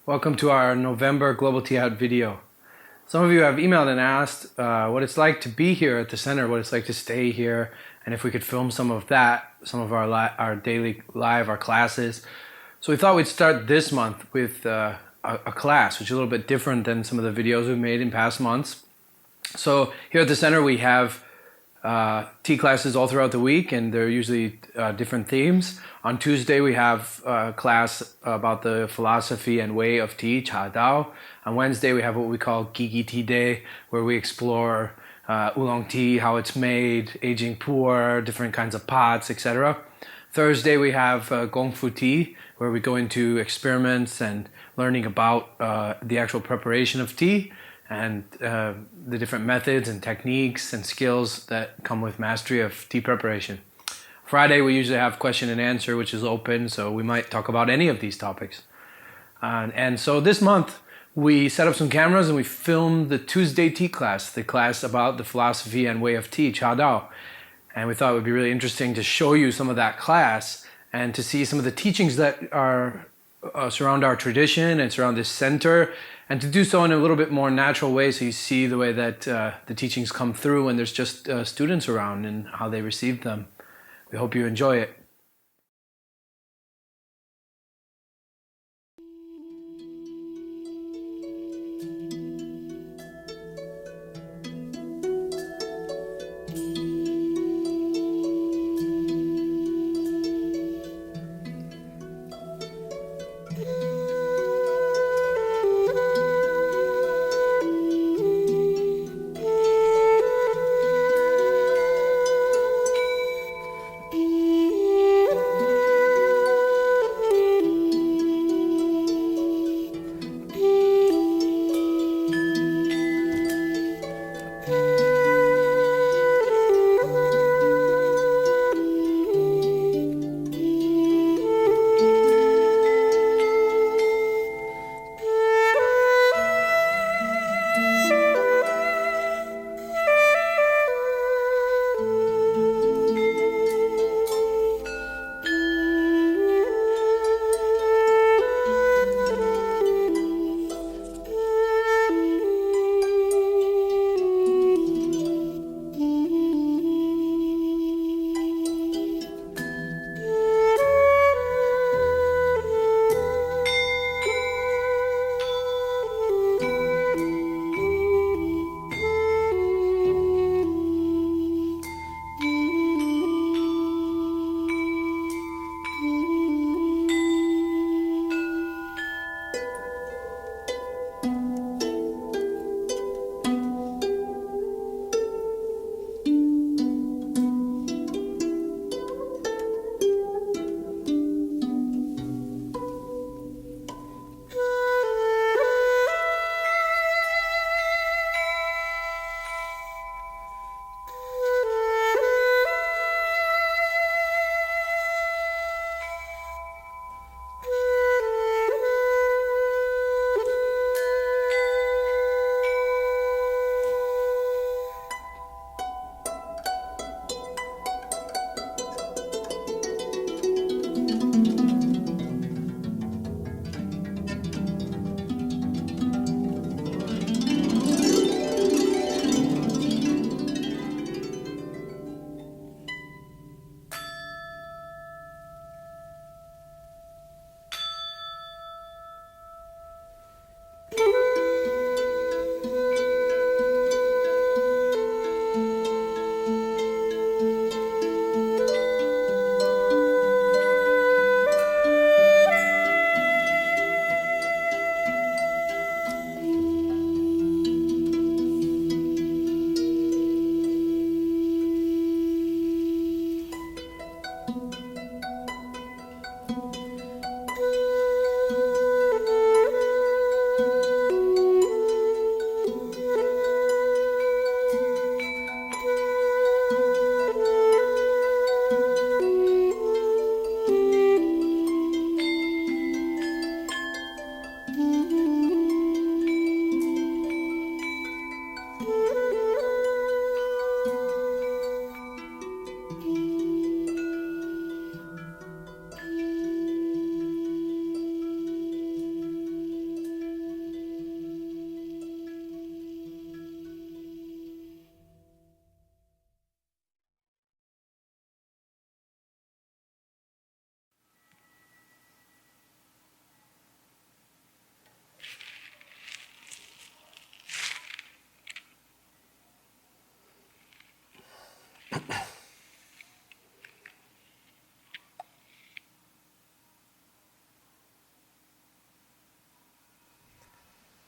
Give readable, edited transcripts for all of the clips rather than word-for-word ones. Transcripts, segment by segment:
Welcome to our November Global Tea Hut video. Some of you have emailed and asked what it's like to be here at the center, what it's like to stay here, and if we could film some of that, some of our daily live, our classes. So we thought we'd start this month with a class, which is a little bit different than some of the videos we've made in past months. So here at the center we have tea classes all throughout the week, and they're usually different themes. On Tuesday we have a class about the philosophy and way of tea, Cha Dao. On Wednesday we have what we call Gigi Tea Day, where we explore oolong tea, how it's made, aging pour, different kinds of pots, etc. Thursday we have Gong Fu Tea, where we go into experiments and learning about the actual preparation of tea and the different methods and techniques and skills that come with mastery of tea preparation. Friday we usually have question and answer, which is open, so we might talk about any of these topics. And so this month we set up some cameras and we filmed the Tuesday tea class, the class about the philosophy and way of tea, Cha Dao. And we thought it would be really interesting to show you some of that class and to see some of the teachings that are surround our tradition and surround this center, and to do so in a little bit more natural way, so you see the way that the teachings come through when there's just students around and how they receive them. We hope you enjoy it.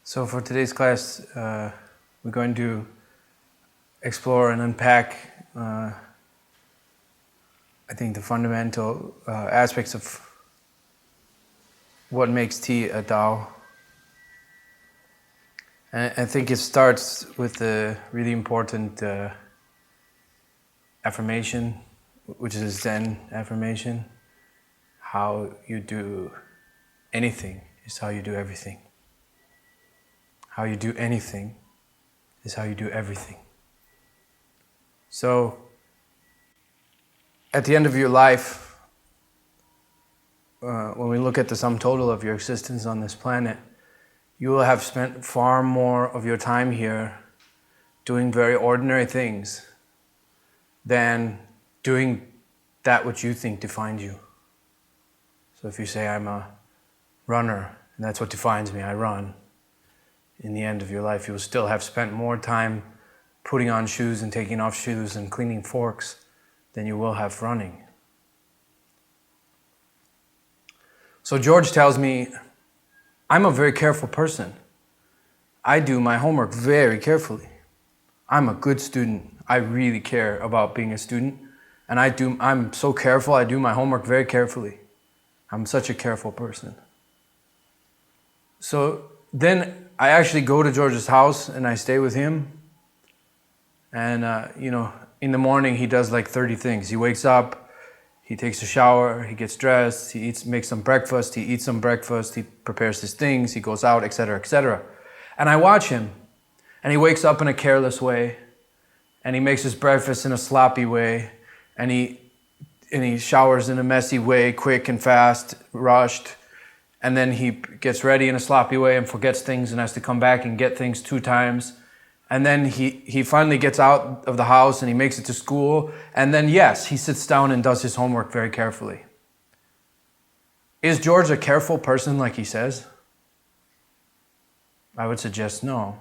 So for today's class, we're going to explore and unpack, I think, the fundamental aspects of what makes tea a Tao. And I think it starts with a really important affirmation, which is a Zen affirmation. How you do anything is how you do everything. How you do anything is how you do everything. So, at the end of your life, when we look at the sum total of your existence on this planet, you will have spent far more of your time here doing very ordinary things than doing that which you think defines you. So if you say, I'm a runner, and that's what defines me, I run, in the end of your life, you will still have spent more time putting on shoes and taking off shoes and cleaning forks than you will have running. So George tells me, I'm a very careful person. I do my homework very carefully. I'm a good student. I really care about being a student. And I'm so careful, I do my homework very carefully. I'm such a careful person. So then I actually go to George's house and I stay with him. And, in the morning he does like 30 things. He wakes up, he takes a shower, he gets dressed, he makes some breakfast, he eats some breakfast, he prepares his things, he goes out, etc., etc. And I watch him, and he wakes up in a careless way, and he makes his breakfast in a sloppy way, and he showers in a messy way, quick and fast, rushed, and then he gets ready in a sloppy way and forgets things and has to come back and get things 2 times. And then he finally gets out of the house and he makes it to school. And then, yes, he sits down and does his homework very carefully. Is George a careful person like he says? I would suggest no.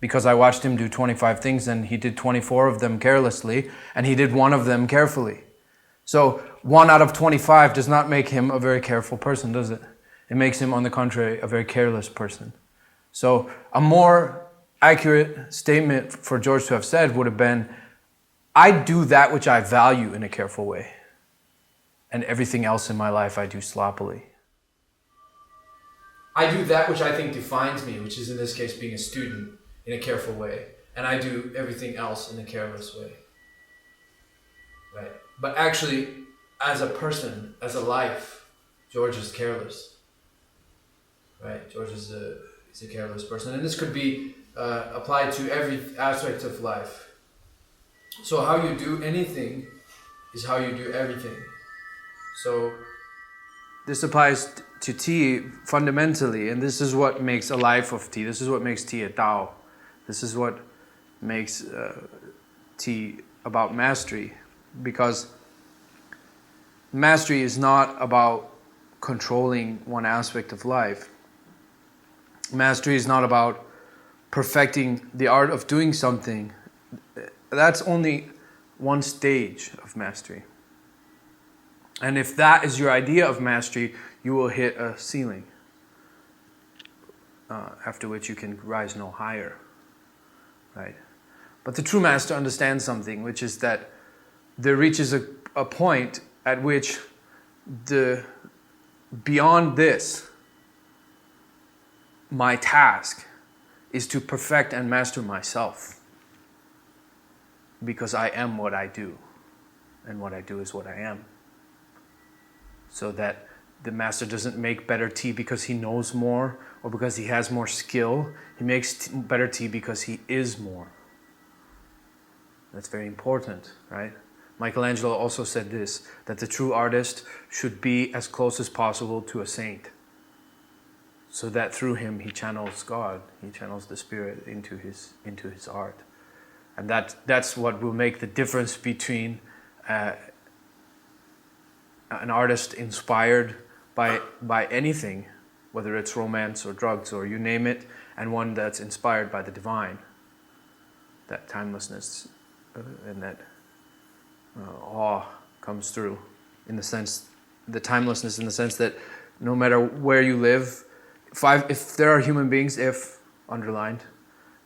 Because I watched him do 25 things and he did 24 of them carelessly and he did 1 of them carefully. So 1 out of 25 does not make him a very careful person, does it? It makes him, on the contrary, a very careless person. So a more accurate statement for George to have said would have been, I do that which I value in a careful way, and everything else in my life I do sloppily. I do that which I think defines me, which is in this case being a student, in a careful way, and I do everything else in a careless way. Right? But actually, as a person, as a life, George is careless. Right? George is a careless person, and this could be applied to every aspect of life. So how you do anything is how you do everything. So this applies to tea fundamentally, and this is what makes a life of tea. This is what makes tea a Tao. This is what makes tea about mastery, because mastery is not about controlling one aspect of life. Mastery is not about perfecting the art of doing something. That's only one stage of mastery. And if that is your idea of mastery, you will hit a ceiling, after which you can rise no higher. Right? But the true master understands something, which is that there reaches a point at which beyond this, my task is to perfect and master myself, because I am what I do, and what I do is what I am. So that the master doesn't make better tea because he knows more or because he has more skill. He makes better tea because he is more. That's very important, right? Michelangelo also said this, that the true artist should be as close as possible to a saint, so that through him he channels God, he channels the Spirit into his art. And that's what will make the difference between an artist inspired by anything, whether it's romance or drugs or you name it, and one that's inspired by the divine. That timelessness and that awe comes through, in the sense, the timelessness in the sense that no matter where you live, if there are human beings, underlined,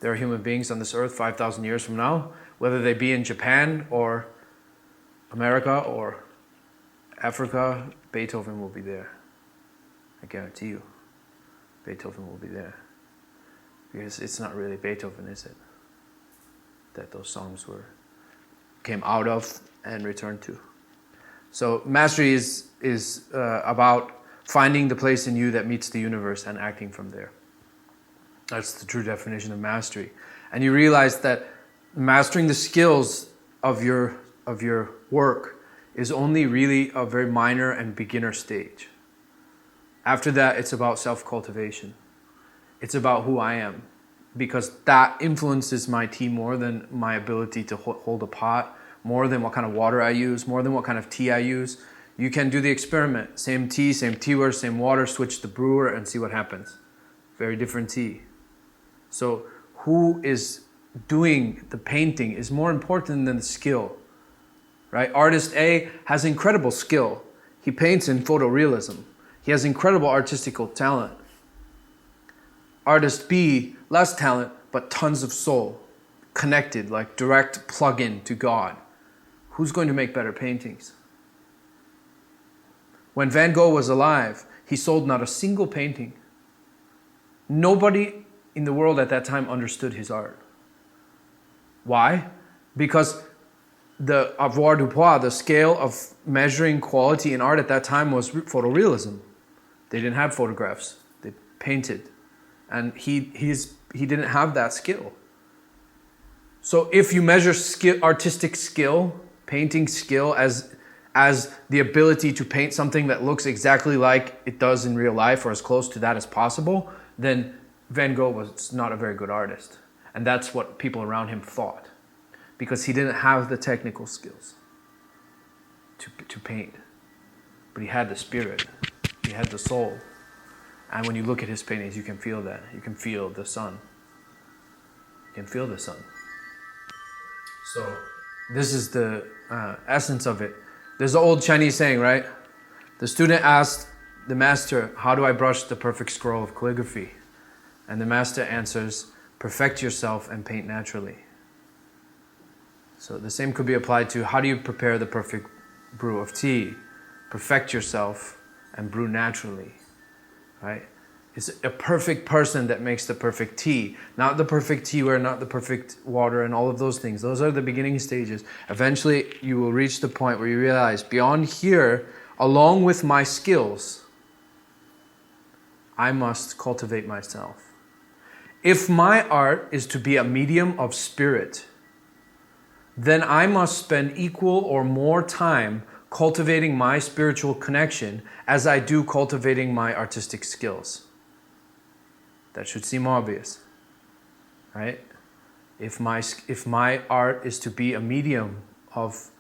there are human beings on this earth 5,000 years from now, whether they be in Japan or America or Africa, Beethoven will be there. I guarantee you, Beethoven will be there. Because it's not really Beethoven, is it? That those songs came out of and returned to. So mastery is about finding the place in you that meets the universe and acting from there. That's the true definition of mastery. And you realize that mastering the skills of your work is only really a very minor and beginner stage. After that, it's about self-cultivation. It's about who I am, because that influences my tea more than my ability to hold a pot, more than what kind of water I use, more than what kind of tea I use. You can do the experiment. Same tea water, same water, switch the brewer and see what happens. Very different tea. So who is doing the painting is more important than the skill, right? Artist A has incredible skill. He paints in photorealism. He has incredible artistical talent. Artist B, less talent, but tons of soul, connected, like direct plug-in to God. Who's going to make better paintings? When Van Gogh was alive, he sold not a single painting. Nobody in the world at that time understood his art. Why? Because the avoirdupois, the scale of measuring quality in art at that time was photorealism. They didn't have photographs. They painted. And he didn't have that skill. So if you measure artistic skill, painting skill as the ability to paint something that looks exactly like it does in real life or as close to that as possible, then Van Gogh was not a very good artist. And that's what people around him thought, because he didn't have the technical skills to paint. But he had the spirit. He had the soul. And when you look at his paintings, you can feel that. You can feel the sun. You can feel the sun. So this is the essence of it. There's an old Chinese saying, right? The student asked the master, how do I brush the perfect scroll of calligraphy? And the master answers, perfect yourself and paint naturally. So the same could be applied to, how do you prepare the perfect brew of tea? Perfect yourself and brew naturally, right? It's a perfect person that makes the perfect tea, not the perfect teaware, not the perfect water and all of those things. Those are the beginning stages. Eventually, you will reach the point where you realize, beyond here, along with my skills, I must cultivate myself. If my art is to be a medium of spirit, then I must spend equal or more time cultivating my spiritual connection as I do cultivating my artistic skills. That should seem obvious, right? If my art is to be a medium of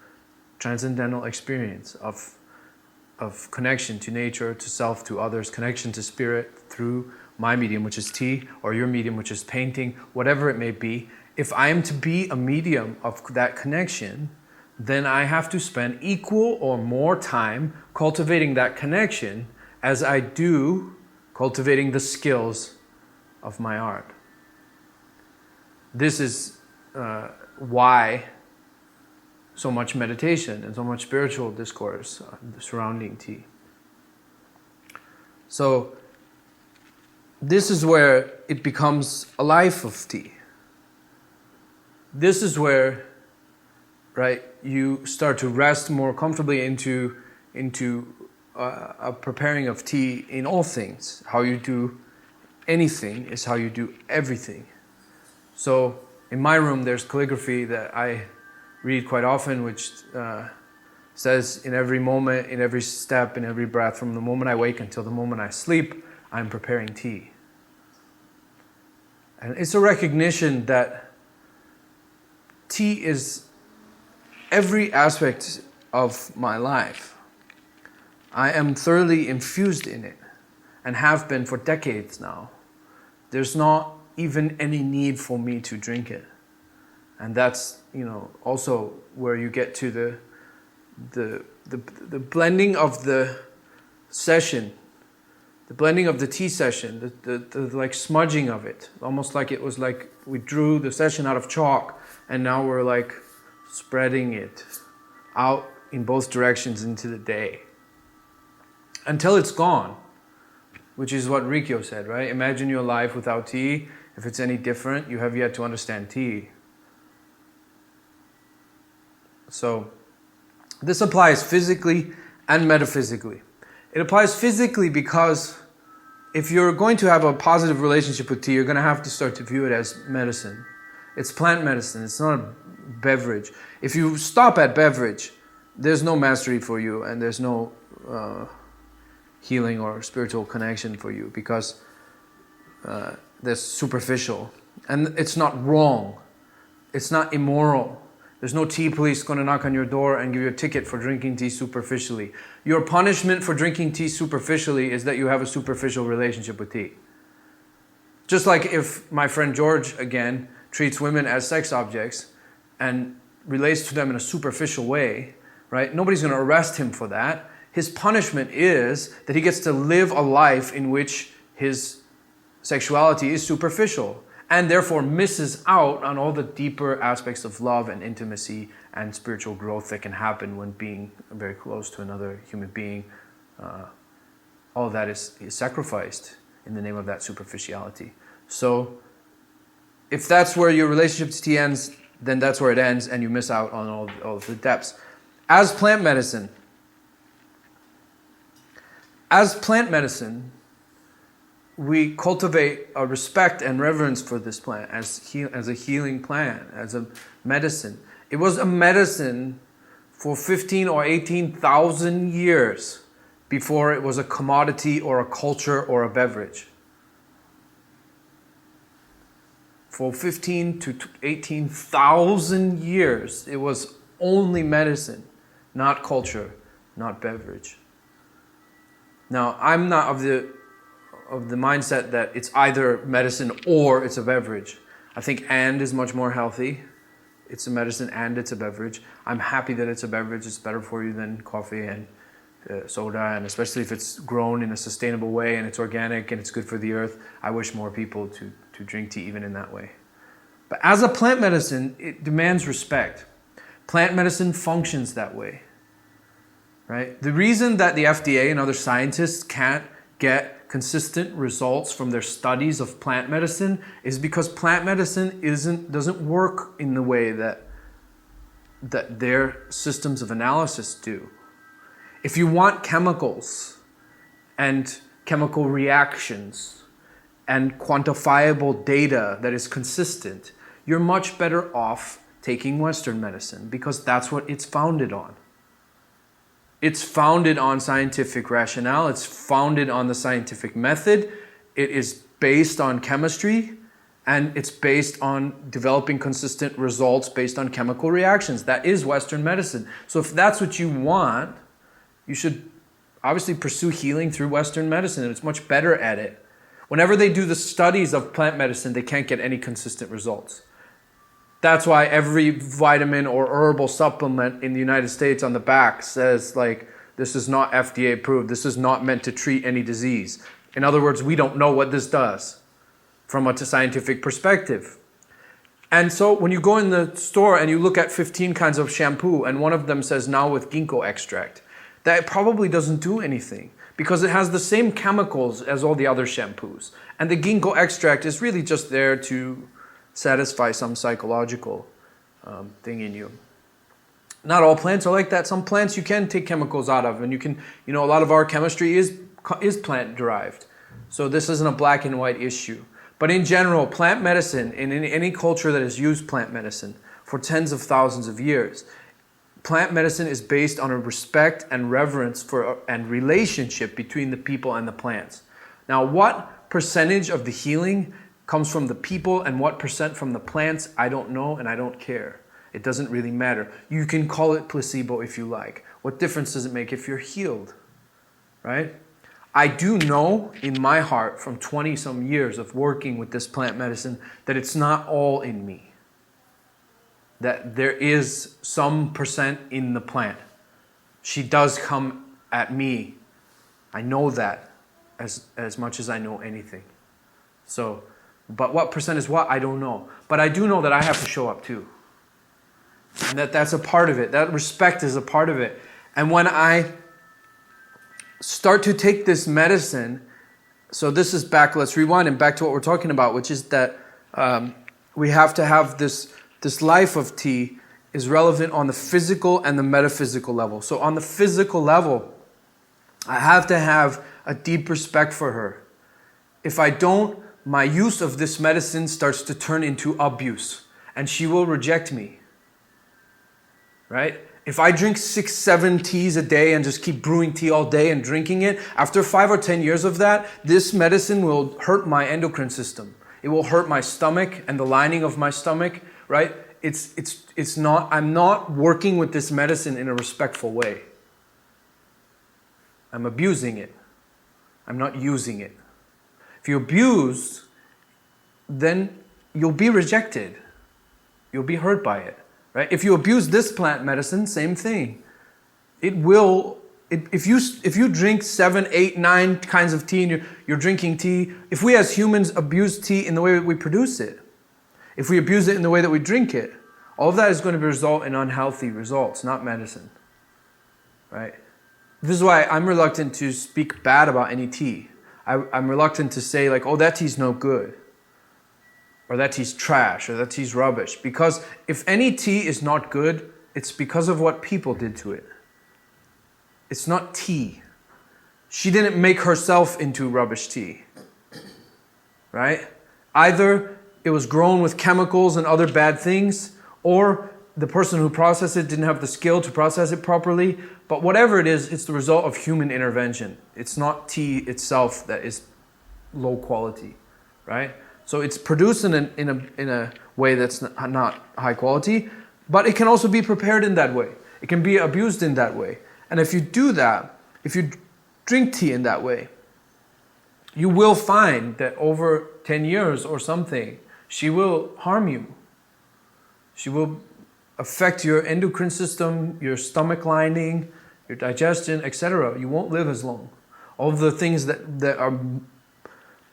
transcendental experience, of connection to nature, to self, to others, connection to spirit through my medium, which is tea, or your medium, which is painting, whatever it may be, if I am to be a medium of that connection, then I have to spend equal or more time cultivating that connection as I do cultivating the skills of my art. This is why so much meditation and so much spiritual discourse surrounding tea. So this is where it becomes a life of tea. This is where, right, you start to rest more comfortably into a preparing of tea in all things. How you do anything is how you do everything. So in my room, there's calligraphy that I read quite often, which says in every moment, in every step, in every breath, from the moment I wake until the moment I sleep, I'm preparing tea. And it's a recognition that tea is every aspect of my life. I am thoroughly infused in it and have been for decades now. There's not even any need for me to drink it. And that's, also where you get to the blending of the session The blending of the tea session, the like smudging of it, almost like it was like we drew the session out of chalk and now we're like spreading it out in both directions into the day. Until it's gone, which is what Rikyo said, right? Imagine your life without tea. If it's any different, you have yet to understand tea. So this applies physically and metaphysically. It applies physically because if you're going to have a positive relationship with tea, you're going to have to start to view it as medicine. It's plant medicine. It's not a beverage. If you stop at beverage, there's no mastery for you and there's no healing or spiritual connection for you because that's superficial. And it's not wrong. It's not immoral. There's no tea police going to knock on your door and give you a ticket for drinking tea superficially. Your punishment for drinking tea superficially is that you have a superficial relationship with tea. Just like if my friend George, again, treats women as sex objects and relates to them in a superficial way, right? Nobody's going to arrest him for that. His punishment is that he gets to live a life in which his sexuality is superficial, and therefore misses out on all the deeper aspects of love and intimacy and spiritual growth that can happen when being very close to another human being. All of that is sacrificed in the name of that superficiality. So if that's where your relationship to tea ends, then that's where it ends and you miss out on all of the depths. As plant medicine, we cultivate a respect and reverence for this plant as a healing plant, as a medicine. It was a medicine for 15 or 18,000 years before it was a commodity or a culture or a beverage. For 15 to 18,000 years, it was only medicine, not culture, not beverage. Now, I'm not of the mindset that it's either medicine or it's a beverage. I think and is much more healthy. It's a medicine and it's a beverage. I'm happy that it's a beverage. It's better for you than coffee and soda, and especially if it's grown in a sustainable way and it's organic and it's good for the earth. I wish more people to drink tea even in that way. But as a plant medicine, it demands respect. Plant medicine functions that way, right? The reason that the FDA and other scientists can't get consistent results from their studies of plant medicine is because plant medicine doesn't work in the way that their systems of analysis do. If you want chemicals and chemical reactions and quantifiable data that is consistent, you're much better off taking Western medicine because that's what it's founded on. It's founded on scientific rationale. It's founded on the scientific method. It is based on chemistry, and it's based on developing consistent results based on chemical reactions. That is Western medicine. So if that's what you want, you should obviously pursue healing through Western medicine, and it's much better at it. Whenever they do the studies of plant medicine, they can't get any consistent results. That's why every vitamin or herbal supplement in the United States on the back says, like, this is not FDA approved. This is not meant to treat any disease. In other words, we don't know what this does from a scientific perspective. And so when you go in the store and you look at 15 kinds of shampoo and one of them says now with ginkgo extract, that probably doesn't do anything because it has the same chemicals as all the other shampoos. And the ginkgo extract is really just there to satisfy some psychological thing in you. Not all plants are like that. Some plants you can take chemicals out of, and you can, a lot of our chemistry is plant derived. So this isn't a black and white issue. But in general, plant medicine, in any culture that has used plant medicine for tens of thousands of years, plant medicine is based on a respect and reverence for and relationship between the people and the plants. Now, what percentage of the healing comes from the people and what percent from the plants, I don't know and I don't care. It doesn't really matter. You can call it placebo if you like. What difference does it make if you're healed, right? I do know in my heart from 20 some years of working with this plant medicine that it's not all in me. That there is some percent in the plant. She does come at me. I know that. as much as I know anything. So, but what percent is what, I don't know. But I do know that I have to show up too. And that's a part of it. That respect is a part of it. And when I start to take this medicine, so this is back, let's rewind and back to what we're talking about, which is that we have to have this life of tea is relevant on the physical and the metaphysical level. So on the physical level, I have to have a deep respect for her. If I don't, my use of this medicine starts to turn into abuse, and she will reject me. Right? If I drink 6, 7 teas a day and just keep brewing tea all day and drinking it, after 5 or 10 years of that, this medicine will hurt my endocrine system. It will hurt my stomach and the lining of my stomach, right? It's not, I'm not working with this medicine in a respectful way. I'm abusing it. I'm not using it. If you abuse, then you'll be rejected. You'll be hurt by it. Right? If you abuse this plant medicine, same thing. If you drink 7, 8, 9 kinds of tea and you're drinking tea, if we as humans abuse tea in the way that we produce it, if we abuse it in the way that we drink it, all of that is going to result in unhealthy results, not medicine. Right? This is why I'm reluctant to speak bad about any tea. I'm reluctant to say like, oh, that tea's no good. Or that tea's trash, or that tea's rubbish. Because if any tea is not good, it's because of what people did to it. It's not tea. She didn't make herself into rubbish tea. Right? Either it was grown with chemicals and other bad things, or the person who processed it didn't have the skill to process it properly. But whatever it is, it's the result of human intervention. It's not tea itself that is low quality. Right? So it's produced in a way that's not high quality, but it can also be prepared in that way. It can be abused in that way. And if you do that, if you drink tea in that way, you will find that over 10 years or something, she will harm you. She will affect your endocrine system, your stomach lining, your digestion, etc. You won't live as long. All of the things that are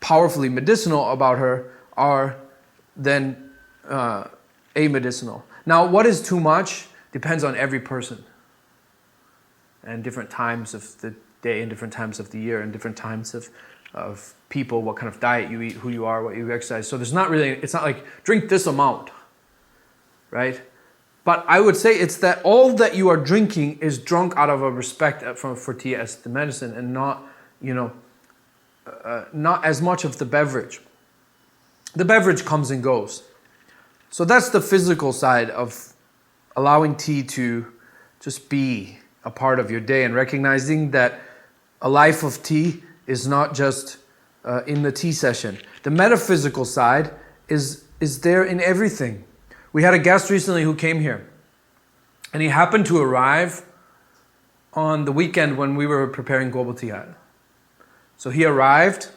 powerfully medicinal about her are then amedicinal. Now, what is too much depends on every person and different times of the day and different times of the year and different times of people, what kind of diet you eat, who you are, what you exercise. So it's not like drink this amount, right? But I would say it's that all that you are drinking is drunk out of a respect for tea as the medicine and not, not as much of the beverage. The beverage comes and goes. So that's the physical side of allowing tea to just be a part of your day and recognizing that a life of tea is not just in the tea session. The metaphysical side is there in everything. We had a guest recently who came here, and he happened to arrive on the weekend when we were preparing Global Tea Hut. So he arrived,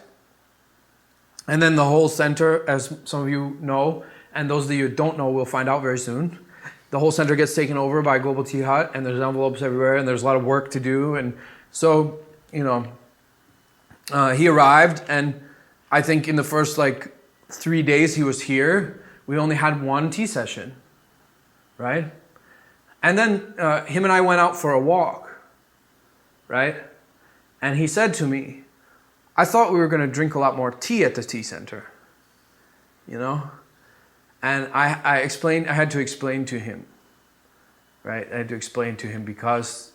and then the whole center, as some of you know, and those of you who don't know will find out very soon, the whole center gets taken over by Global Tea Hut, and there's envelopes everywhere, and there's a lot of work to do. And so, he arrived, and I think in the first 3 days he was here, we only had one tea session, right? And then him and I went out for a walk, right? And he said to me, I thought we were going to drink a lot more tea at the tea center, And I had to explain to him, right? I had to explain to him because,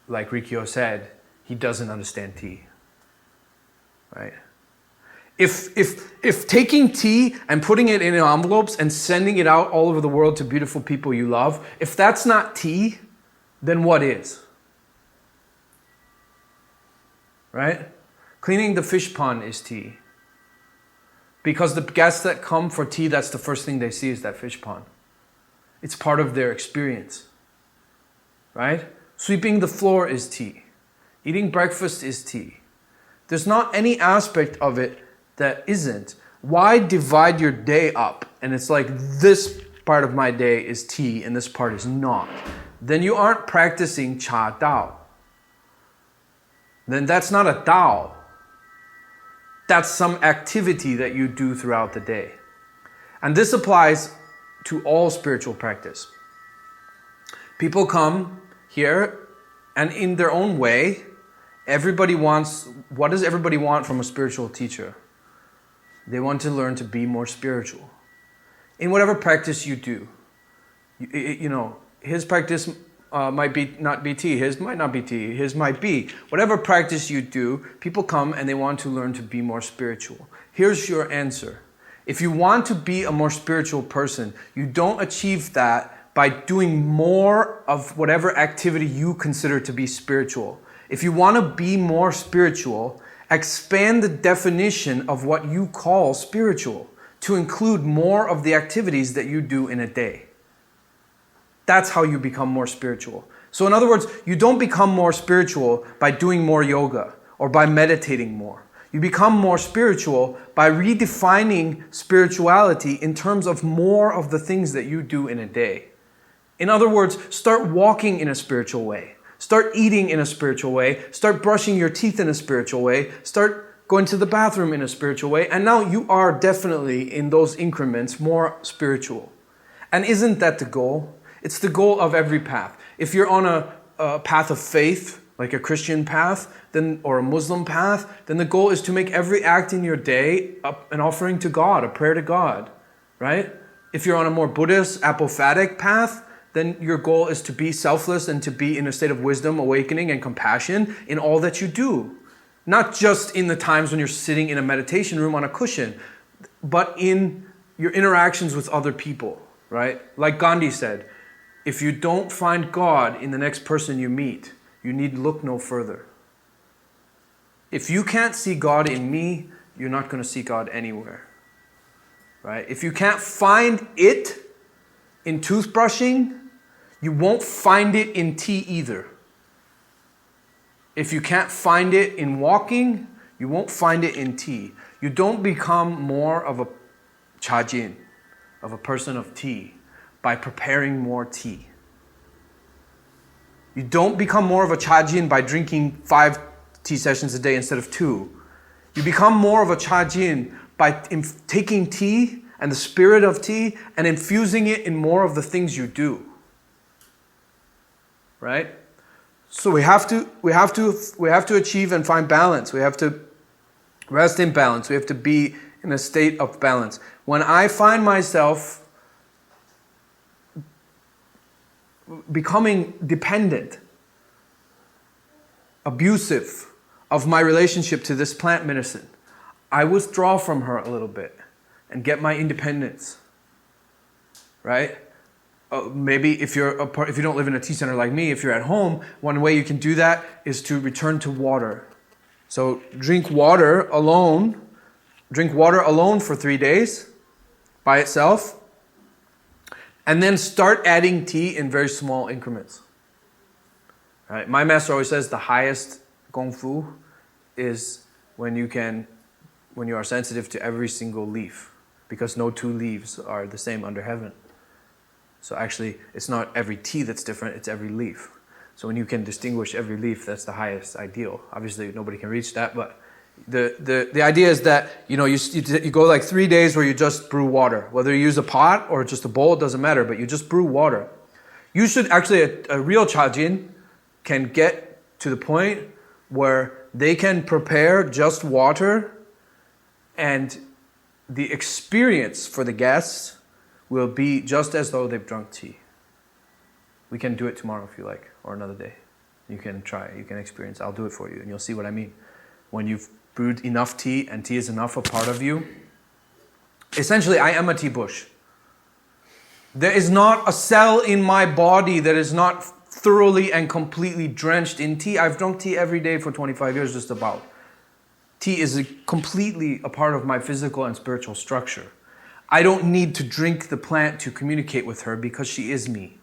like Rikyo said, he doesn't understand tea, right? If taking tea and putting it in envelopes and sending it out all over the world to beautiful people you love, if that's not tea, then what is? Right? Cleaning the fish pond is tea. Because the guests that come for tea, that's the first thing they see is that fish pond. It's part of their experience. Right? Sweeping the floor is tea. Eating breakfast is tea. There's not any aspect of it that isn't. Why divide your day up? And it's like this part of my day is tea and this part is not. Then you aren't practicing Cha Dao. Then that's not a Dao. That's some activity that you do throughout the day. And this applies to all spiritual practice. People come here, and in their own way, what does everybody want from a spiritual teacher? They want to learn to be more spiritual. In whatever practice you do, his practice might not be tea, his might not be tea, his might be. Whatever practice you do, people come and they want to learn to be more spiritual. Here's your answer. If you want to be a more spiritual person, you don't achieve that by doing more of whatever activity you consider to be spiritual. If you want to be more spiritual, expand the definition of what you call spiritual to include more of the activities that you do in a day. That's how you become more spiritual. So in other words, you don't become more spiritual by doing more yoga or by meditating more. You become more spiritual by redefining spirituality in terms of more of the things that you do in a day. In other words, start walking in a spiritual way. Start eating in a spiritual way. Start brushing your teeth in a spiritual way. Start going to the bathroom in a spiritual way. And now you are definitely, in those increments, more spiritual. And isn't that the goal? It's the goal of every path. If you're on a path of faith, like a Christian path, or a Muslim path, then the goal is to make every act in your day an offering to God, a prayer to God, right? If you're on a more Buddhist, apophatic path, then your goal is to be selfless and to be in a state of wisdom, awakening, and compassion in all that you do. Not just in the times when you're sitting in a meditation room on a cushion, but in your interactions with other people, right? Like Gandhi said, if you don't find God in the next person you meet, you need look no further. If you can't see God in me, you're not going to see God anywhere, right? If you can't find it in toothbrushing, you won't find it in tea either. If you can't find it in walking, you won't find it in tea. You don't become more of a chajin, of a person of tea, by preparing more tea. You don't become more of a chajin by drinking 5 tea sessions a day instead of 2. You become more of a chajin by taking tea and the spirit of tea and infusing it in more of the things you do. Right? So we have to achieve and find balance. We have to rest in balance. We have to be in a state of balance. When I find myself becoming dependent, abusive of my relationship to this plant medicine, I withdraw from her a little bit and get my independence. Right? Maybe if you don't live in a tea center like me, if you're at home, one way you can do that is to return to water. So drink water alone for 3 days by itself, and then start adding tea in very small increments. Right? My master always says the highest gong fu is when you are sensitive to every single leaf, because no 2 leaves are the same under heaven. So actually, it's not every tea that's different, it's every leaf. So when you can distinguish every leaf, that's the highest ideal. Obviously, nobody can reach that, but the idea is that you go like 3 days where you just brew water. Whether you use a pot or just a bowl, it doesn't matter, but you just brew water. You should actually, a real chajin can get to the point where they can prepare just water, and the experience for the guests will be just as though they've drunk tea. We can do it tomorrow if you like, or another day. You can try, you can experience. I'll do it for you, and you'll see what I mean. When you've brewed enough tea, and tea is enough a part of you, essentially, I am a tea bush. There is not a cell in my body that is not thoroughly and completely drenched in tea. I've drunk tea every day for 25 years, just about. Tea is completely a part of my physical and spiritual structure. I don't need to drink the plant to communicate with her because she is me.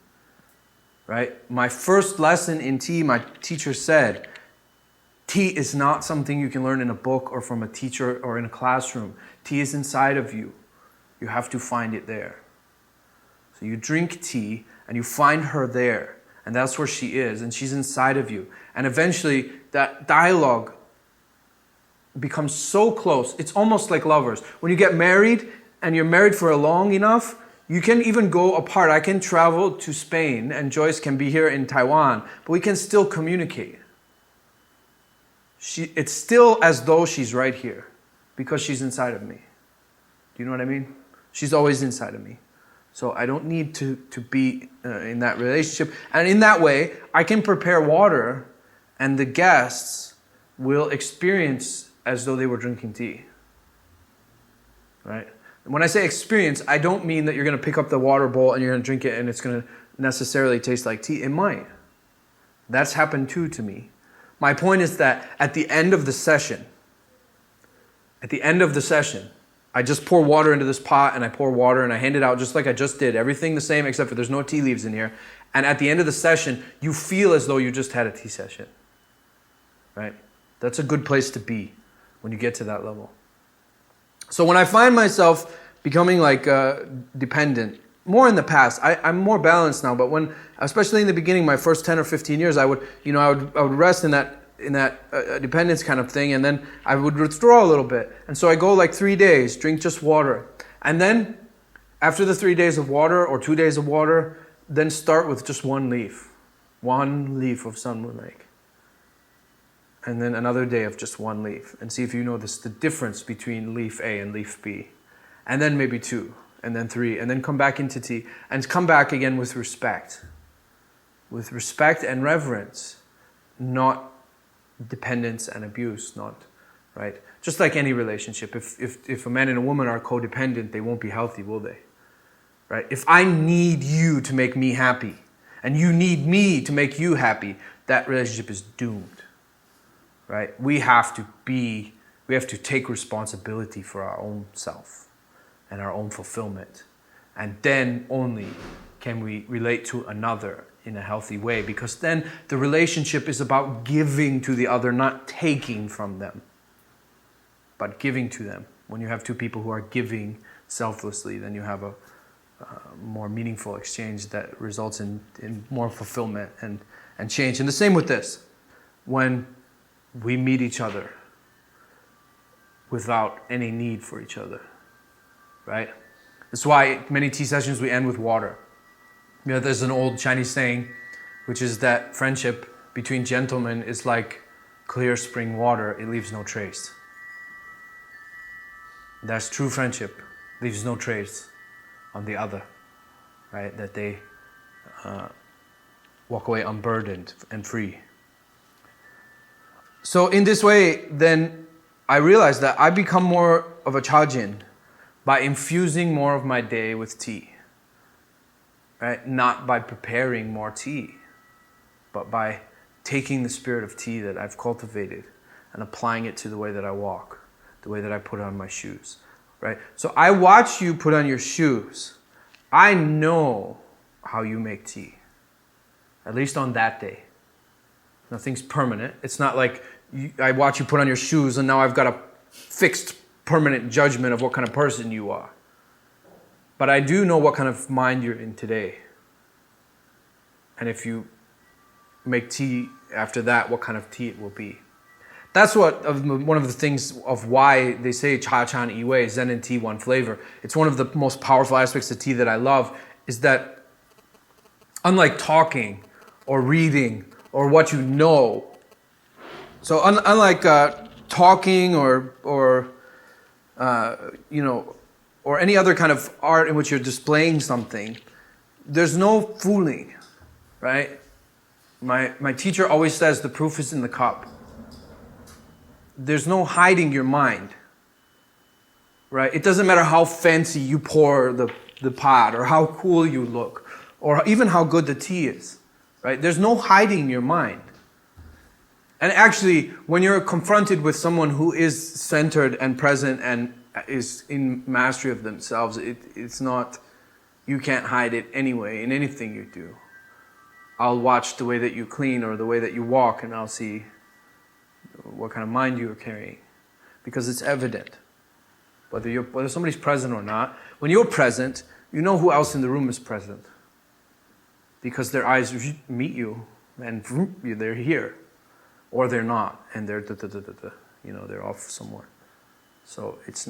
Right? My first lesson in tea, my teacher said, tea is not something you can learn in a book or from a teacher or in a classroom. Tea is inside of you. You have to find it there. So you drink tea and you find her there. And that's where she is. And she's inside of you. And eventually that dialogue become so close. It's almost like lovers. When you get married and you're married for long enough, you can even go apart. I can travel to Spain and Joyce can be here in Taiwan, but we can still communicate. It's still as though she's right here because she's inside of me. Do you know what I mean? She's always inside of me. So I don't need to be in that relationship. And in that way, I can prepare water and the guests will experience as though they were drinking tea. Right? And when I say experience, I don't mean that you're going to pick up the water bowl and you're going to drink it and it's going to necessarily taste like tea. It might. That's happened too to me. My point is that at the end of the session, I just pour water into this pot and I pour water and I hand it out just like I just did. Everything the same except for there's no tea leaves in here. And at the end of the session, you feel as though you just had a tea session. Right? That's a good place to be when you get to that level. So when I find myself becoming like dependent, more in the past, I'm more balanced now, but when, especially in the beginning, my first 10 or 15 years, I would rest in that dependence kind of thing, and then I would withdraw a little bit. And so I go like 3 days, drink just water. And then after the 3 days of water or 2 days of water, then start with just one leaf of Sun Moon Lake. And then another day of just one leaf, and see if you notice the difference between leaf A and leaf B. And then maybe 2, and then 3, and then come back into tea, and come back again with respect. With respect and reverence, not dependence and abuse, not, right? Just like any relationship, if a man and a woman are codependent, they won't be healthy, will they? Right? If I need you to make me happy, and you need me to make you happy, that relationship is doomed. Right? We have to take responsibility for our own self and our own fulfillment. And then only can we relate to another in a healthy way, because then the relationship is about giving to the other, not taking from them, but giving to them. When you have two people who are giving selflessly, then you have a more meaningful exchange that results in more fulfillment and change. And the same with this. When we meet each other without any need for each other, right? That's why many tea sessions we end with water. You know, there's an old Chinese saying, which is that friendship between gentlemen is like clear spring water, it leaves no trace. That's true friendship, leaves no trace on the other, right? That they walk away unburdened and free. So in this way, then I realized that I become more of a Chajin by infusing more of my day with tea. Right? Not by preparing more tea, but by taking the spirit of tea that I've cultivated and applying it to the way that I walk, the way that I put on my shoes. Right? So I watch you put on your shoes. I know how you make tea, at least on that day. Nothing's permanent. It's not like I watch you put on your shoes and now I've got a fixed permanent judgment of what kind of person you are. But I do know what kind of mind you're in today. And if you make tea after that, what kind of tea it will be. That's one of the things of why they say Cha Chan Yi Wei, Zen and tea, one flavor. It's one of the most powerful aspects of tea that I love, is that unlike talking or reading or what you know, so unlike talking or any other kind of art in which you're displaying something, there's no fooling, right? My teacher always says the proof is in the cup. There's no hiding your mind, right? It doesn't matter how fancy you pour the pot or how cool you look or even how good the tea is, right? There's no hiding your mind. And actually, when you're confronted with someone who is centered and present and is in mastery of themselves, it's not, you can't hide it anyway in anything you do. I'll watch the way that you clean or the way that you walk and I'll see what kind of mind you're carrying. Because it's evident. Whether somebody's present or not, when you're present, you know who else in the room is present. Because their eyes meet you and they're here. Or they're not, and they're they're off somewhere. So it's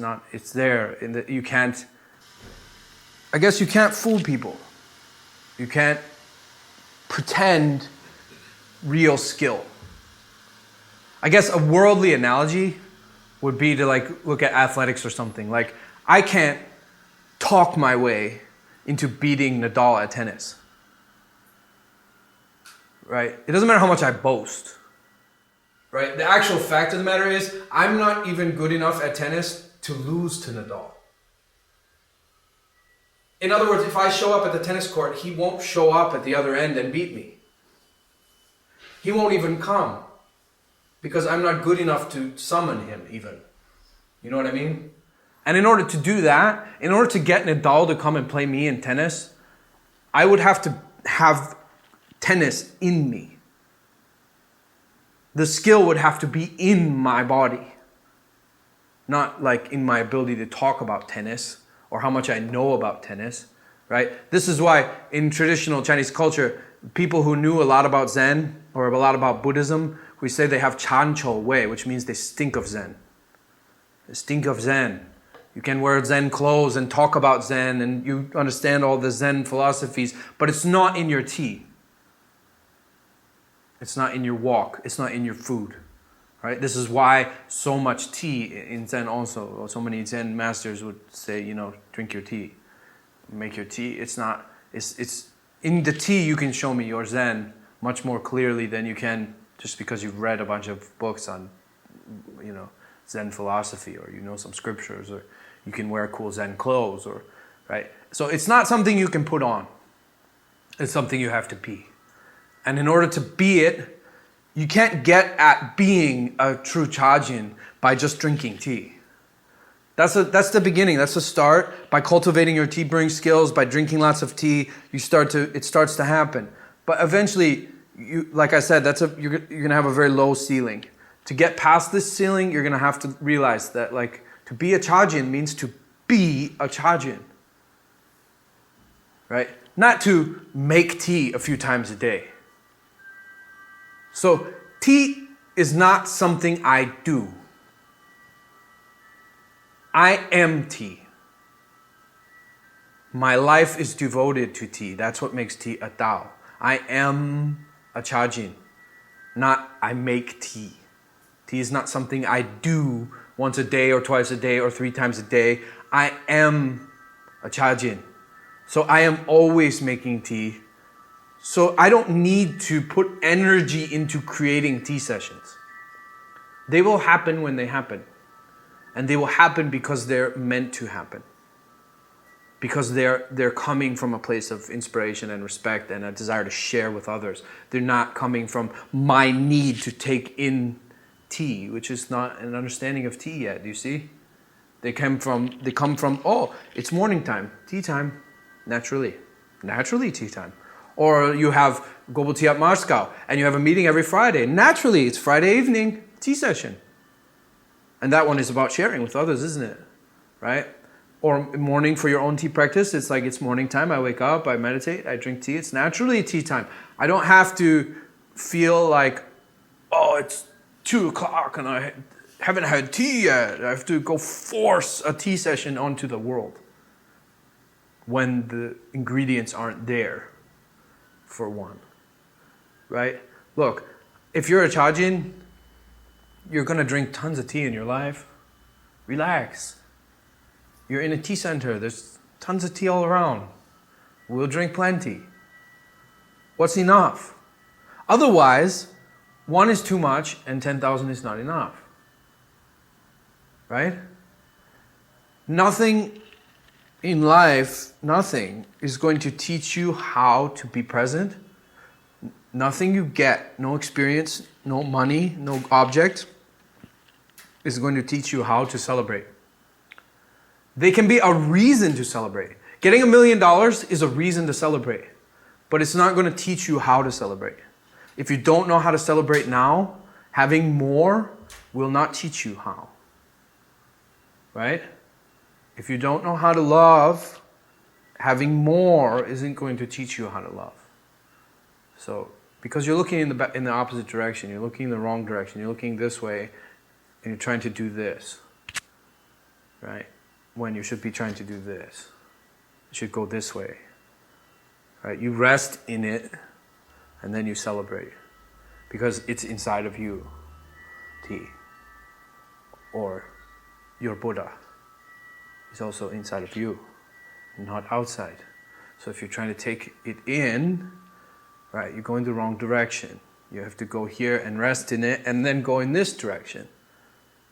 there. You can't, I guess you can't fool people. You can't pretend real skill. I guess a worldly analogy would be to look at athletics or something. Like, I can't talk my way into beating Nadal at tennis. Right? It doesn't matter how much I boast. Right? The actual fact of the matter is, I'm not even good enough at tennis to lose to Nadal. In other words, if I show up at the tennis court, he won't show up at the other end and beat me. He won't even come. Because I'm not good enough to summon him even. You know what I mean? And in order to do that, in order to get Nadal to come and play me in tennis, I would have to have tennis in me. The skill would have to be in my body. Not like in my ability to talk about tennis or how much I know about tennis, right? This is why in traditional Chinese culture, people who knew a lot about Zen or a lot about Buddhism, we say they have Chanchou Wei, which means they stink of Zen. They stink of Zen. You can wear Zen clothes and talk about Zen and you understand all the Zen philosophies, but it's not in your tea. It's not in your walk. It's not in your food. Right? This is why so much tea in Zen also. So many Zen masters would say, drink your tea. Make your tea. It's in the tea you can show me your Zen much more clearly than you can just because you've read a bunch of books on, Zen philosophy, or some scriptures, or you can wear cool Zen clothes, or right. So it's not something you can put on. It's something you have to be. And in order to be it, you can't get at being a true Chajin by just drinking tea. That's the beginning. That's the start. By cultivating your tea brewing skills, by drinking lots of tea, it starts to happen. But eventually, like I said, you're gonna have a very low ceiling. To get past this ceiling, you're gonna have to realize that to be a Chajin means to be a Chajin. Right? Not to make tea a few times a day. So tea is not something I do. I am tea. My life is devoted to tea. That's what makes tea a Dao. I am a Chajin, not I make tea. Tea is not something I do once a day or twice a day or 3 times a day. I am a Chajin. So I am always making tea. So I don't need to put energy into creating tea sessions. They will happen when they happen. And they will happen because they're meant to happen. Because they're coming from a place of inspiration and respect and a desire to share with others. They're not coming from my need to take in tea, which is not an understanding of tea yet, do you see? They come from, oh, it's morning time, tea time, naturally tea time. Or you have Global Tea at Moscow, and you have a meeting every Friday. Naturally, it's Friday evening, tea session. And that one is about sharing with others, isn't it? Right? Or morning for your own tea practice, it's morning time, I wake up, I meditate, I drink tea. It's naturally tea time. I don't have to feel like, oh, it's 2 o'clock and I haven't had tea yet. I have to go force a tea session onto the world when the ingredients aren't there. For one, right? Look, if you're a Chajin, you're going to drink tons of tea in your life. Relax. You're in a tea center. There's tons of tea all around. We'll drink plenty. What's enough? Otherwise, 1 is too much and 10,000 is not enough. Right? Nothing in life, nothing is going to teach you how to be present. Nothing you get, no experience, no money, no object, is going to teach you how to celebrate. They can be a reason to celebrate. Getting $1 million is a reason to celebrate, but it's not going to teach you how to celebrate. If you don't know how to celebrate now, having more will not teach you how. Right? If you don't know how to love, having more isn't going to teach you how to love. So, because you're looking in the opposite direction, you're looking in the wrong direction, you're looking this way, and you're trying to do this, right? When you should be trying to do this. It should go this way, right? You rest in it, and then you celebrate, because it's inside of you, tea. Or your Buddha is also inside of you, not outside. So if you're trying to take it in, right, you're going the wrong direction. You have to go here and rest in it, and then go in this direction,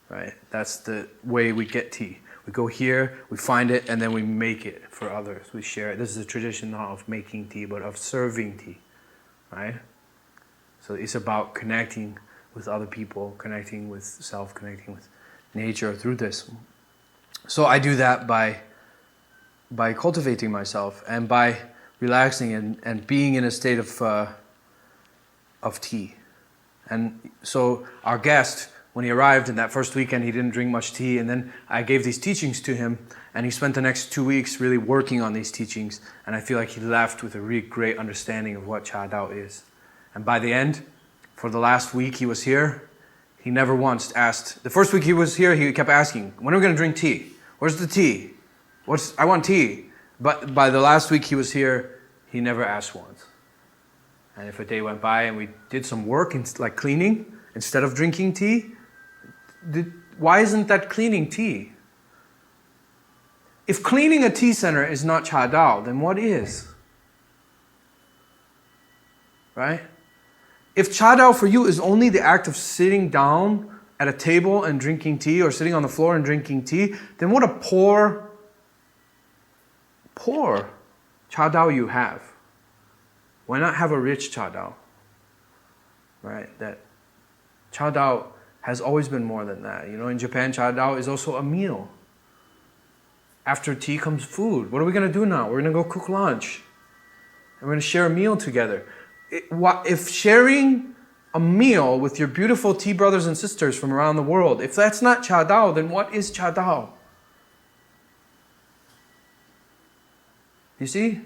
right? That's the way we get tea. We go here, we find it, and then we make it for others. We share it. This is a tradition not of making tea, but of serving tea, right? So it's about connecting with other people, connecting with self, connecting with nature through this. So I do that by cultivating myself and by relaxing and being in a state of tea. And so our guest, when he arrived in that first weekend, he didn't drink much tea, and then I gave these teachings to him, and he spent the next 2 weeks really working on these teachings, and I feel like he left with a really great understanding of what Cha Dao is. And by the end, for the last week he was here, he never once asked. The first week he was here, he kept asking, when are we going to drink tea? Where's the tea? I want tea. But by the last week he was here, he never asked once. And if a day went by and we did some work, like cleaning, instead of drinking tea, why isn't that cleaning tea? If cleaning a tea center is not Cha Dao, then what is? Right? If Cha Dao for you is only the act of sitting down at a table and drinking tea, or sitting on the floor and drinking tea, then what a poor Cha Dao you have. Why not have a rich Cha Dao? Right? That Cha Dao has always been more than that. You know, in Japan, Cha Dao is also a meal. After tea comes food. What are we going to do now? We're going to go cook lunch. And we're going to share a meal together. If sharing a meal with your beautiful tea brothers and sisters from around the world, if that's not Cha Dao, then what is Cha Dao? You see?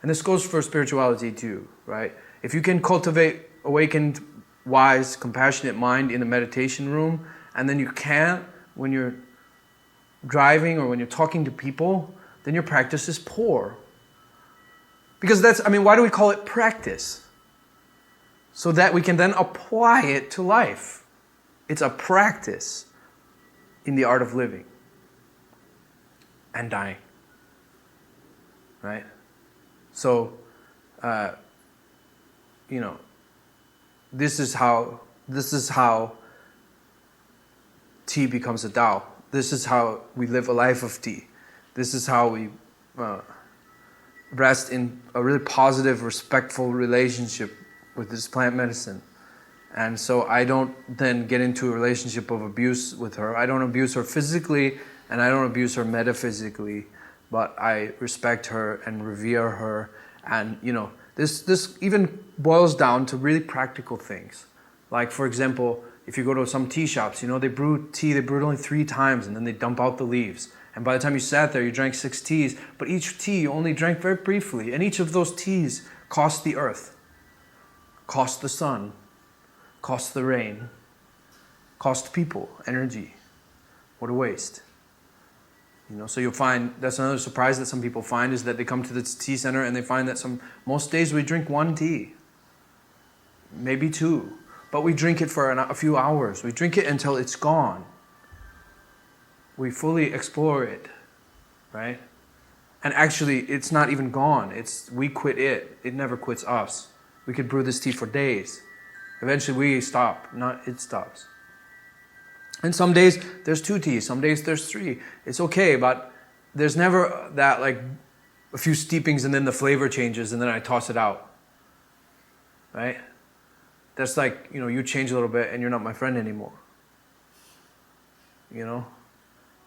And this goes for spirituality too, right? If you can cultivate awakened, wise, compassionate mind in the meditation room, and then you can't when you're driving or when you're talking to people, then your practice is poor. Because why do we call it practice? So that we can then apply it to life. It's a practice in the art of living and dying. Right? So, this is how tea becomes a Tao. This is how we live a life of tea. This is how we rest in a really positive, respectful relationship with this plant medicine. And so I don't then get into a relationship of abuse with her. I don't abuse her physically, and I don't abuse her metaphysically, but I respect her and revere her. And this even boils down to really practical things. Like, for example, if you go to some tea shops, they brew tea, they brew it only 3 times, and then they dump out the leaves. And by the time you sat there, you drank 6 teas, but each tea you only drank very briefly. And each of those teas cost the earth, cost the sun, cost the rain, cost people, energy. What a waste. So you'll find, that's another surprise that some people find, is that they come to the tea center and they find that most days we drink 1 tea, maybe 2, but we drink it for a few hours. We drink it until it's gone. We fully explore it, right? And actually, it's not even gone. We quit it. It never quits us. We could brew this tea for days. Eventually we stop, not it stops. And some days there's 2 teas, some days there's 3. It's okay, but there's never that like a few steepings and then the flavor changes and then I toss it out. Right? That's like, you change a little bit and you're not my friend anymore.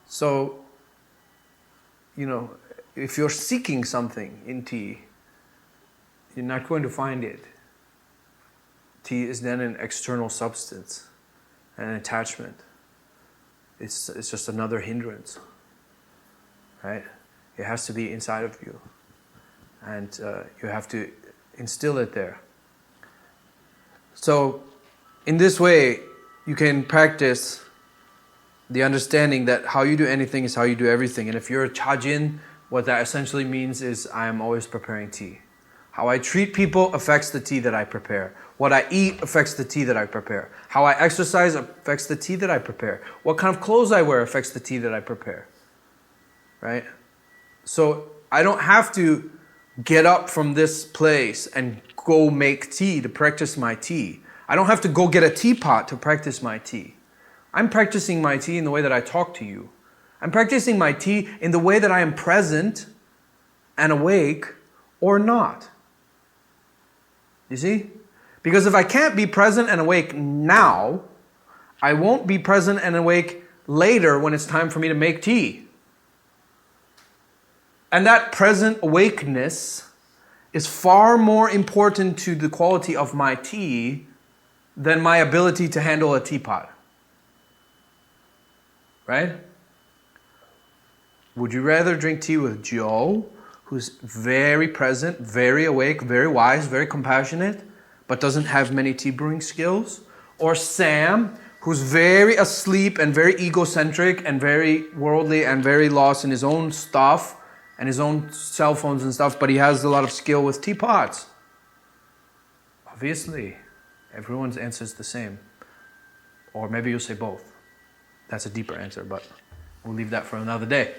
So, if you're seeking something in tea, you're not going to find it. Tea is then an external substance, an attachment. It's just another hindrance, right? It has to be inside of you, and you have to instill it there. So, in this way, you can practice The understanding that how you do anything is how you do everything. And if you're a chajin, what that essentially means is I am always preparing tea. How I treat people affects the tea that I prepare. What I eat affects the tea that I prepare. How I exercise affects the tea that I prepare. What kind of clothes I wear affects the tea that I prepare. Right? So I don't have to get up from this place and go make tea to practice my tea. I don't have to go get a teapot to practice my tea. I'm practicing my tea in the way that I talk to you. I'm practicing my tea in the way that I am present and awake or not. You see? Because if I can't be present and awake now, I won't be present and awake later when it's time for me to make tea. And that present awakeness is far more important to the quality of my tea than my ability to handle a teapot. Right? Would you rather drink tea with Joe, who's very present, very awake, very wise, very compassionate, but doesn't have many tea brewing skills? Or Sam, who's very asleep and very egocentric and very worldly and very lost in his own stuff and his own cell phones and stuff, but he has a lot of skill with teapots? Obviously, everyone's answer is the same. Or maybe you'll say both. That's a deeper answer, but we'll leave that for another day.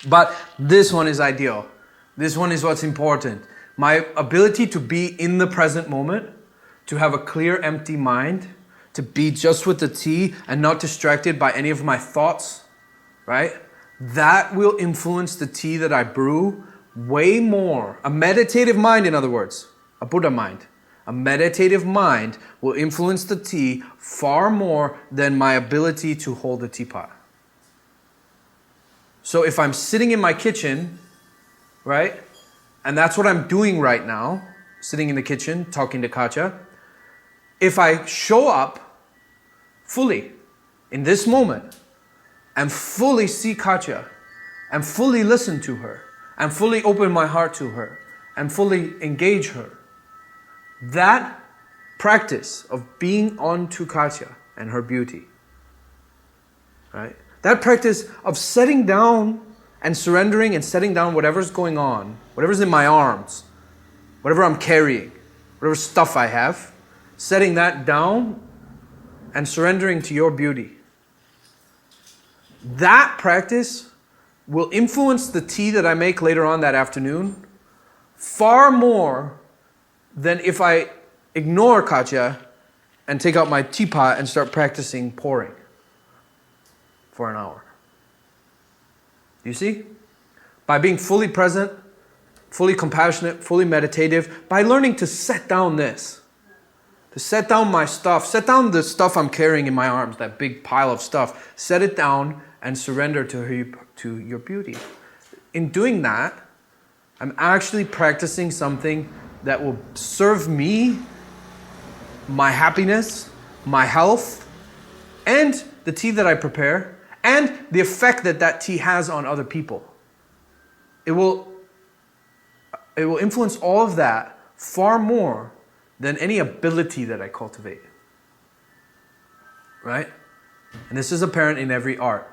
But this one is ideal. This one is what's important. My ability to be in the present moment, to have a clear, empty mind, to be just with the tea and not distracted by any of my thoughts, right? That will influence the tea that I brew way more. A meditative mind, in other words, a Buddha mind. A meditative mind will influence the tea far more than my ability to hold a teapot. So if I'm sitting in my kitchen, right, and that's what I'm doing right now, sitting in the kitchen, talking to Katya, if I show up fully in this moment and fully see Katya and fully listen to her and fully open my heart to her and fully engage her, that practice of being on to Katya and her beauty, right? That practice of setting down and surrendering and setting down whatever's going on, whatever's in my arms, whatever I'm carrying, whatever stuff I have, setting that down and surrendering to your beauty. That practice will influence the tea that I make later on that afternoon far more than if I ignore Katya and take out my teapot and start practicing pouring for an hour. You see? By being fully present, fully compassionate, fully meditative, by learning to set down this, to set down my stuff, set down the stuff I'm carrying in my arms, that big pile of stuff, set it down and surrender to your beauty. In doing that, I'm actually practicing something that will serve me, my happiness, my health, and the tea that I prepare, and the effect that that tea has on other people. It will influence all of that far more than any ability that I cultivate. Right? And this is apparent in every art.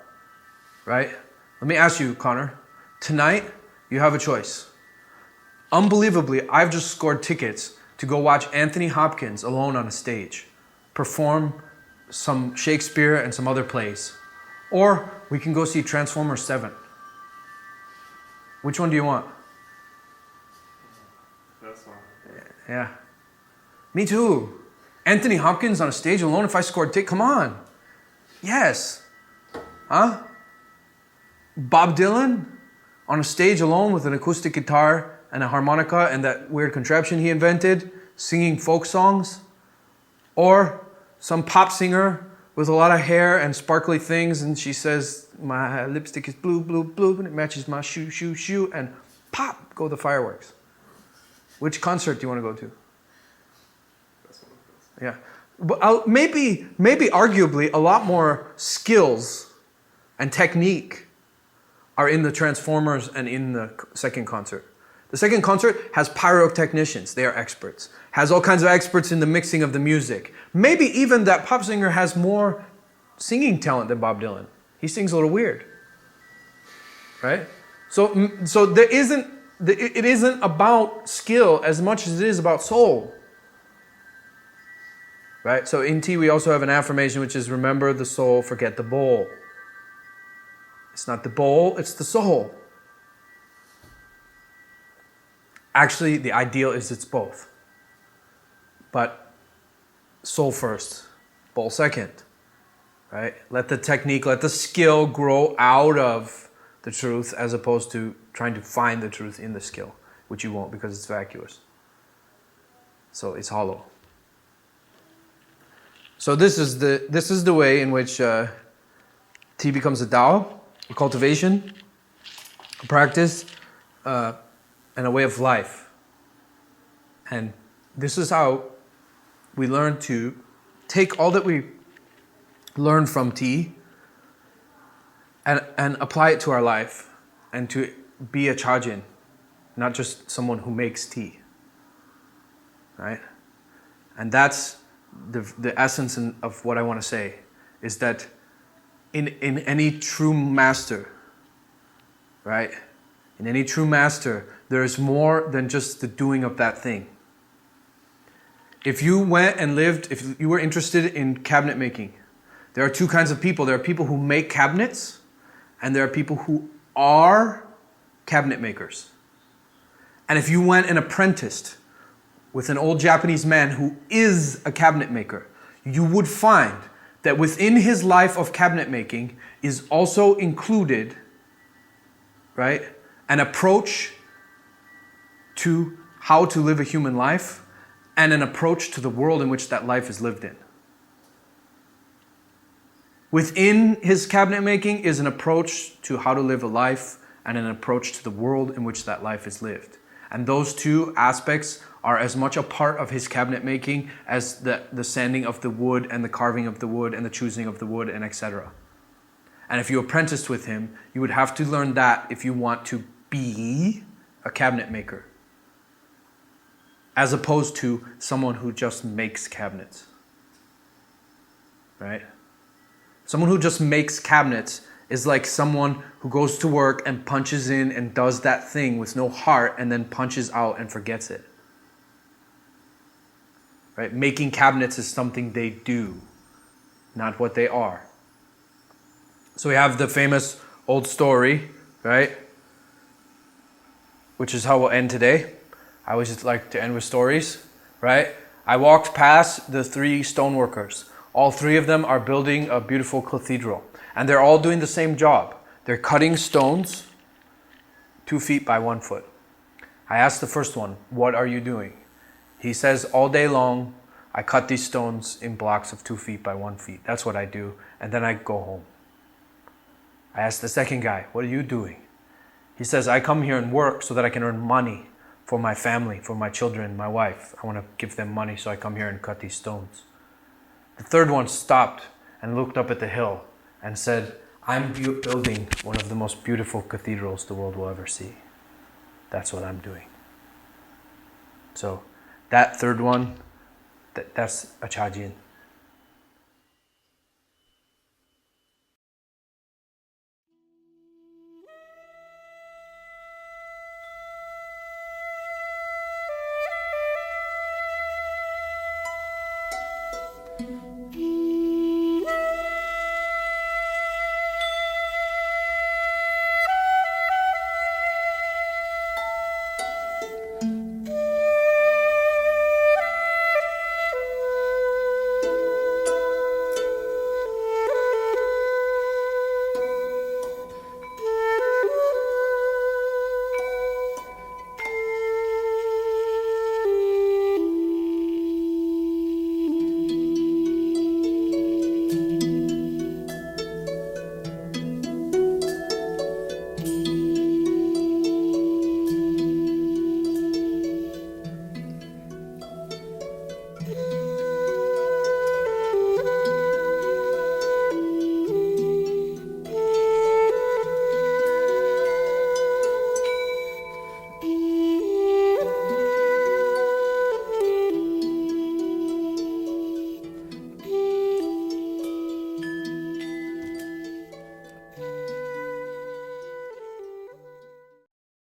Right? Let me ask you, Connor. Tonight, you have a choice. Unbelievably, I've just scored tickets to go watch Anthony Hopkins alone on a stage perform some Shakespeare and some other plays. Or we can go see Transformers 7. Which one do you want? That's one. Yeah. Me too. Anthony Hopkins on a stage alone, if I scored tickets, come on. Yes. Huh? Bob Dylan on a stage alone with an acoustic guitar and a harmonica and that weird contraption he invented, singing folk songs. Or some pop singer with a lot of hair and sparkly things, and she says, my lipstick is blue, blue, blue, and it matches my shoe, shoe, shoe, and pop, go the fireworks. Which concert do you want to go to? That's one of those. Yeah. But maybe arguably a lot more skills and technique are in the Transformers and in the second concert. The second concert has pyrotechnicians. They are experts. Has all kinds of experts in the mixing of the music. Maybe even that pop singer has more singing talent than Bob Dylan. He sings a little weird, right? So it isn't about skill as much as it is about soul, right? So in tea we also have an affirmation which is remember the soul, forget the bowl. It's not the bowl, it's the soul. Actually, the ideal is it's both, but soul first, bowl second. Right? Let the technique, let the skill grow out of the truth as opposed to trying to find the truth in the skill, which you won't because it's vacuous. So it's hollow. So this is the way in which tea becomes a Tao, a cultivation, a practice, and a way of life. And this is how we learn to take all that we learn from tea and apply it to our life and to be a chajin, not just someone who makes tea, right? And that's the essence of what I want to say, is that in any true master, right? In any true master, there is more than just the doing of that thing. If you went and lived, if you were interested in cabinet making, there are two kinds of people. There are people who make cabinets, and there are people who are cabinet makers. And if you went and apprenticed with an old Japanese man who is a cabinet maker, you would find that within his life of cabinet making is also included, right, an approach to how to live a human life and an approach to the world in which that life is lived in. Within his cabinet making is an approach to how to live a life and an approach to the world in which that life is lived. And those two aspects are as much a part of his cabinet making as the sanding of the wood and the carving of the wood and the choosing of the wood and etc. And if you apprenticed with him, you would have to learn that if you want to be a cabinet maker, as opposed to someone who just makes cabinets, right? Someone who just makes cabinets is like someone who goes to work and punches in and does that thing with no heart and then punches out and forgets it. Right? Making cabinets is something they do, not what they are. So we have the famous old story, right? Which is how we'll end today. I always just like to end with stories, right? I walked past the 3 stoneworkers. All 3 of them are building a beautiful cathedral. And they're all doing the same job. They're cutting stones 2 feet by 1 foot. I asked the first one, what are you doing? He says, all day long, I cut these stones in blocks of 2 feet by 1 feet. That's what I do. And then I go home. I asked the second guy, what are you doing? He says, I come here and work so that I can earn money for my family, for my children, my wife. I want to give them money, so I come here and cut these stones. The third one stopped and looked up at the hill and said, I'm building one of the most beautiful cathedrals the world will ever see. That's what I'm doing. So that third one, that's a chajin.